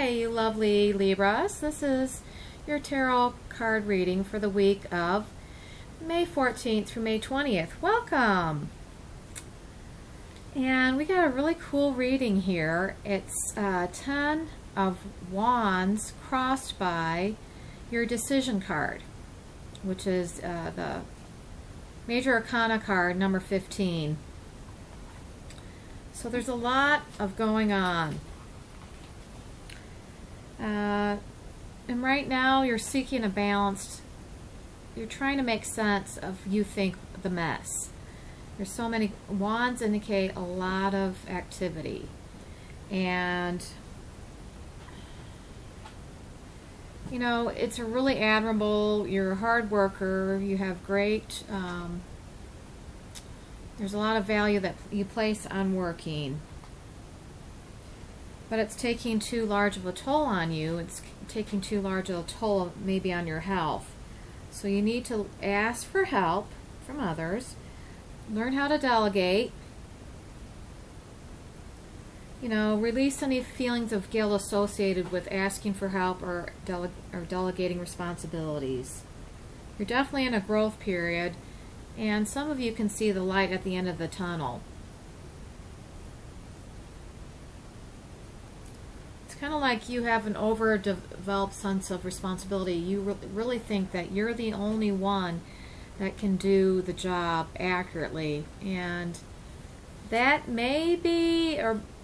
Hi, you lovely Libras. This is your tarot card reading for the week of May 14th through May 20th. Welcome! And we got a really cool reading here. It's 10 of Wands crossed by your decision card, which is the Major Arcana card, number 15. So there's a lot of going on. And right now you're seeking a balanced, you're trying to make sense of, you think, the mess. There's so many, wands indicate a lot of activity. And, you know, it's a really admirable, you're a hard worker, you have great, there's a lot of value that you place on working. But it's taking too large of a toll on you. It's taking too large of a toll maybe on your health. So you need to ask for help from others. Learn how to delegate. You know, release any feelings of guilt associated with asking for help or delegating responsibilities. You're definitely in a growth period, and some of you can see the light at the end of the tunnel. Kind of like you have an overdeveloped sense of responsibility. You really think that you're the only one that can do the job accurately, and that may be,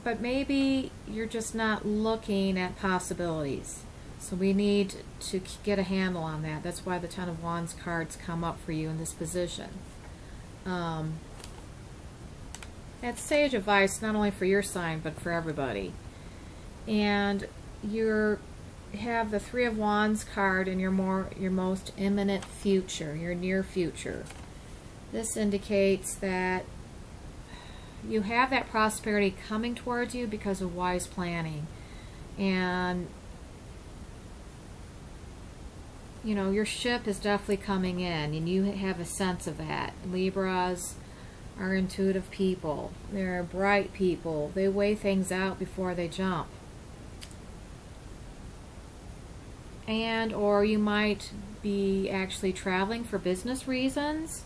but maybe you're just not looking at possibilities. So we need to get a handle on that. That's why the Ten of Wands cards come up for you in this position. That's sage advice not only for your sign but for everybody. And you have the Three of Wands card in your most imminent future, your near future. This indicates that you have that prosperity coming towards you because of wise planning. And, you know, your ship is definitely coming in, and you have a sense of that. Libras are intuitive people. They're bright people. They weigh things out before they jump. And or you might be actually traveling for business reasons.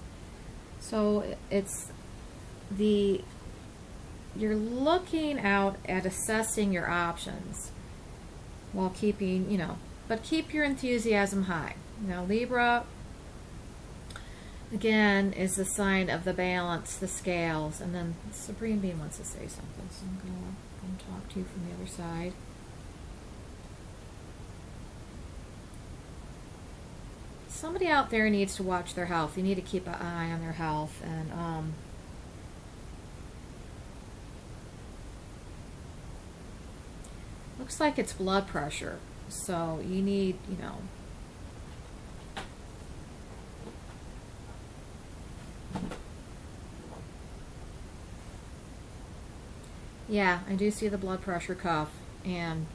So it's you're looking out at assessing your options while keeping, you know, but keep your enthusiasm high. Now Libra, again, is the sign of the balance, the scales, and then Supreme Being wants to say something, so I'm going to talk to you from the other side. Somebody out there needs to watch their health. You need to keep an eye on their health. And looks like it's blood pressure. So you need, you know, yeah, I do see the blood pressure cuff. And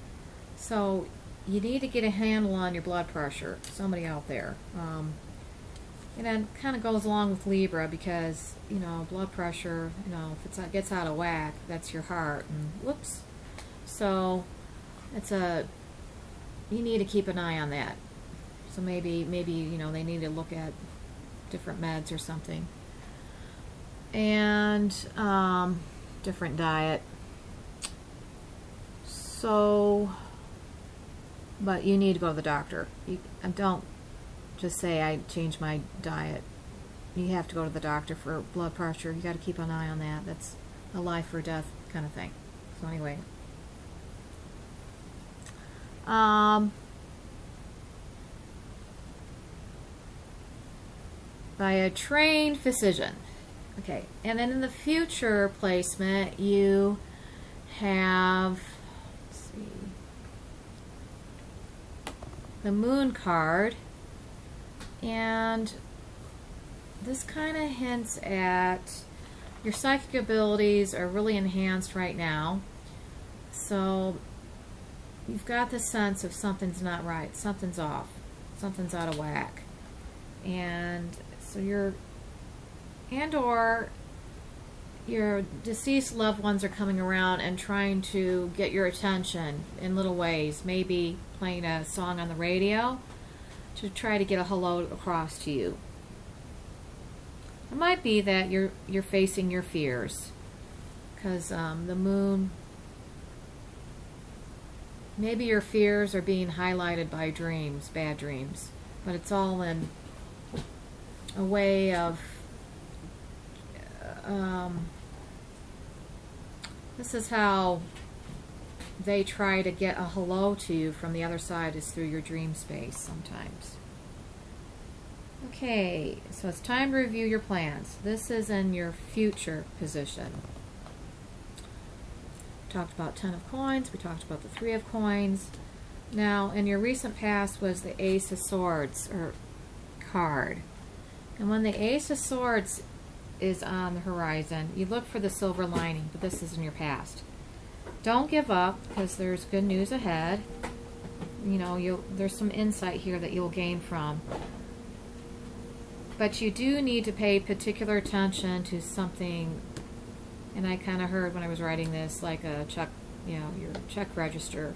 so you need to get a handle on your blood pressure, somebody out there. And that kind of goes along with Libra because, you know, blood pressure, you know, if it gets out of whack, that's your heart. And whoops. So you need to keep an eye on that. So maybe, you know, they need to look at different meds or something. And different diet. So, but you need to go to the doctor. And don't just say, I changed my diet. You have to go to the doctor for blood pressure. You got to keep an eye on that. That's a life or death kind of thing. So anyway. By a trained physician. Okay. And then in the future placement, you have, the Moon card, and this kind of hints at your psychic abilities are really enhanced right now. So you've got the sense of something's not right, something's off, something's out of whack. And so you're, and or your deceased loved ones are coming around and trying to get your attention in little ways, maybe playing a song on the radio to try to get a hello across to you. It might be that you're facing your fears, because the moon, maybe your fears are being highlighted by dreams, bad dreams, but it's all in a way of this is how they try to get a hello to you from the other side, is through your dream space sometimes. Okay, so it's time to review your plans. This is in your future position. We talked about 10 of coins. We talked about the 3 of coins. Now, in your recent past was the Ace of Swords or card. And when the Ace of Swords is on the horizon, you look for the silver lining, but this is in your past. Don't give up, because there's good news ahead. You know, there's some insight here that you'll gain from. But you do need to pay particular attention to something, and I kind of heard when I was writing this, like a check, you know, your check register.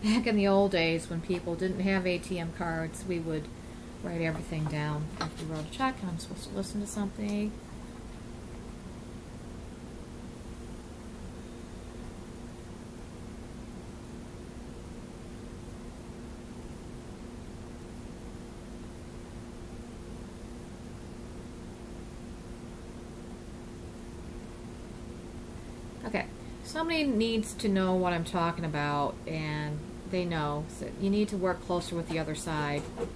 Back in the old days when people didn't have ATM cards, we would write everything down. If you wrote a check and I'm supposed to listen to something. Okay, somebody needs to know what I'm talking about, and they know. So you need to work closer with the other side. You're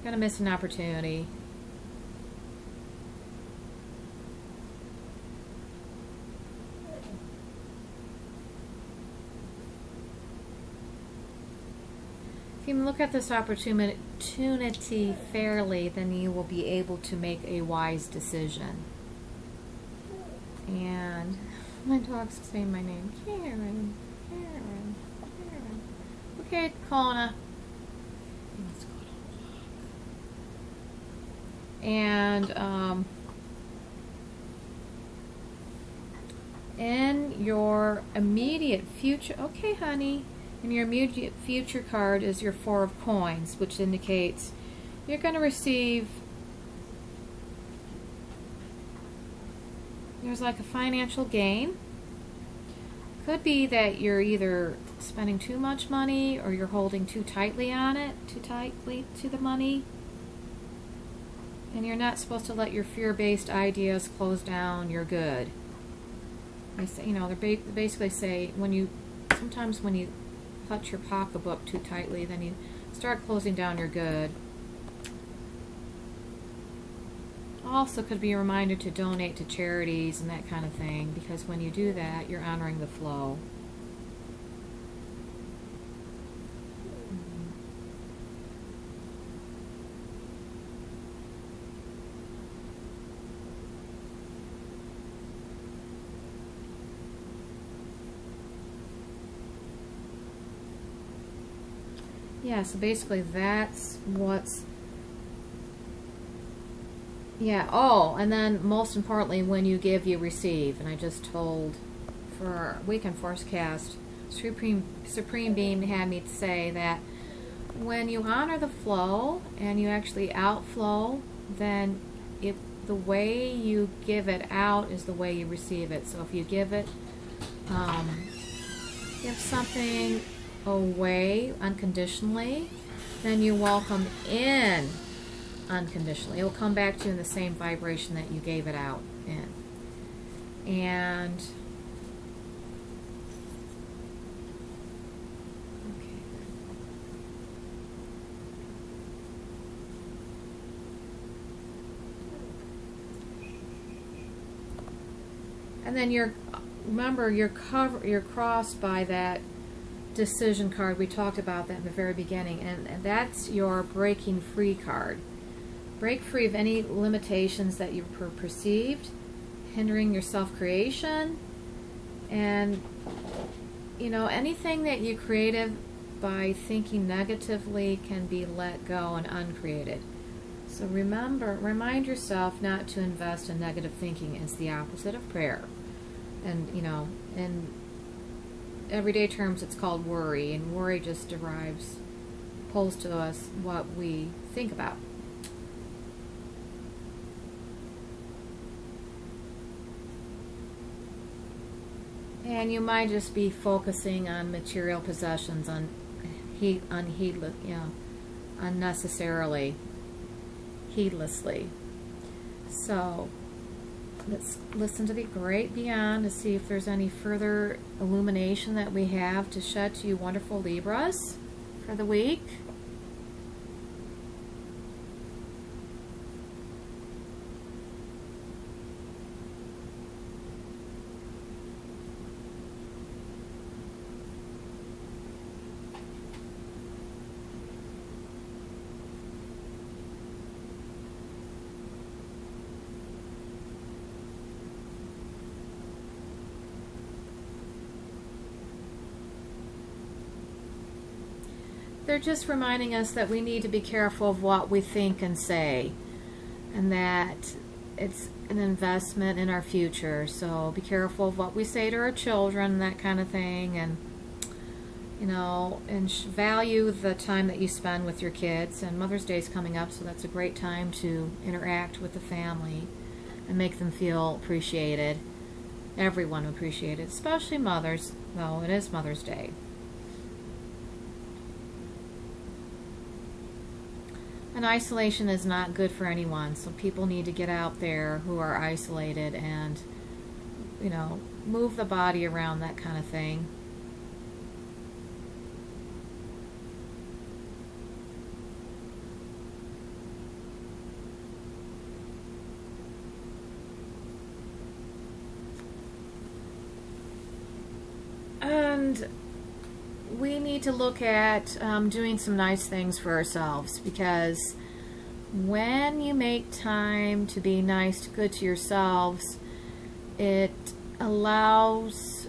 gonna miss an opportunity. If you can look at this opportunity fairly, then you will be able to make a wise decision. And my dog's saying my name. Karen. Okay, Kona. Let's go to walk. And in your immediate future, okay, honey. And your immediate future card is your 4 of coins, which indicates you're going to receive, there's like a financial gain. Could be that you're either spending too much money or you're holding too tightly on it, too tightly to the money. And you're not supposed to let your fear-based ideas close down your good. They say, you know, they basically say sometimes when you clutch your pocketbook too tightly, then you start closing down your good. Also could be a reminder to donate to charities and that kind of thing, because when you do that, you're honoring the flow. Yeah, so basically that's what's... Yeah, oh, and then most importantly, when you give, you receive. And I just told for Weekend Forecast, Supreme Being had me say that when you honor the flow and you actually outflow, then the way you give it out is the way you receive it. So if you give something away unconditionally, then you welcome in unconditionally. It will come back to you in the same vibration that you gave it out in. And okay. And then remember you're crossed by that decision card. We talked about that in the very beginning, and that's your breaking free card. Break free of any limitations that you perceived, hindering your self-creation, and anything that you created by thinking negatively can be let go and uncreated. So remind yourself not to invest in negative thinking. It's the opposite of prayer. And, in everyday terms, it's called worry, and worry just pulls to us what we think about. And you might just be focusing on material possessions, unnecessarily, heedlessly. So let's listen to the great beyond to see if there's any further illumination that we have to shed to you wonderful Libras for the week. They're just reminding us that we need to be careful of what we think and say, and that it's an investment in our future. So be careful of what we say to our children, that kind of thing, and value the time that you spend with your kids. And Mother's Day is coming up, so that's a great time to interact with the family and make them feel appreciated. Everyone appreciated, especially mothers, though it is Mother's Day. And isolation is not good for anyone, so people need to get out there who are isolated and, move the body around, that kind of thing. And we need to look at doing some nice things for ourselves, because when you make time to be nice, good to yourselves, it allows,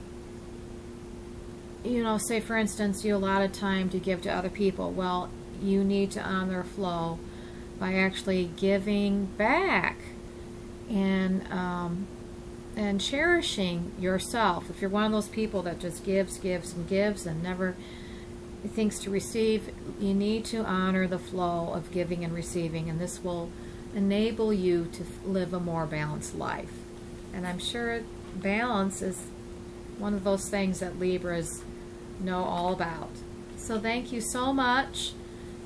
say for instance, you allotted time to give to other people. Well, you need to honor flow by actually giving back and cherishing yourself. If you're one of those people that just gives and never thinks to receive, you need to honor the flow of giving and receiving, and this will enable you to live a more balanced life. And I'm sure balance is one of those things that Libras know all about. So thank you so much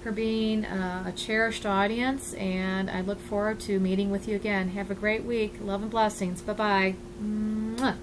for being a cherished audience, and I look forward to meeting with you again. Have a great week. Love and blessings. Bye-bye. Mwah.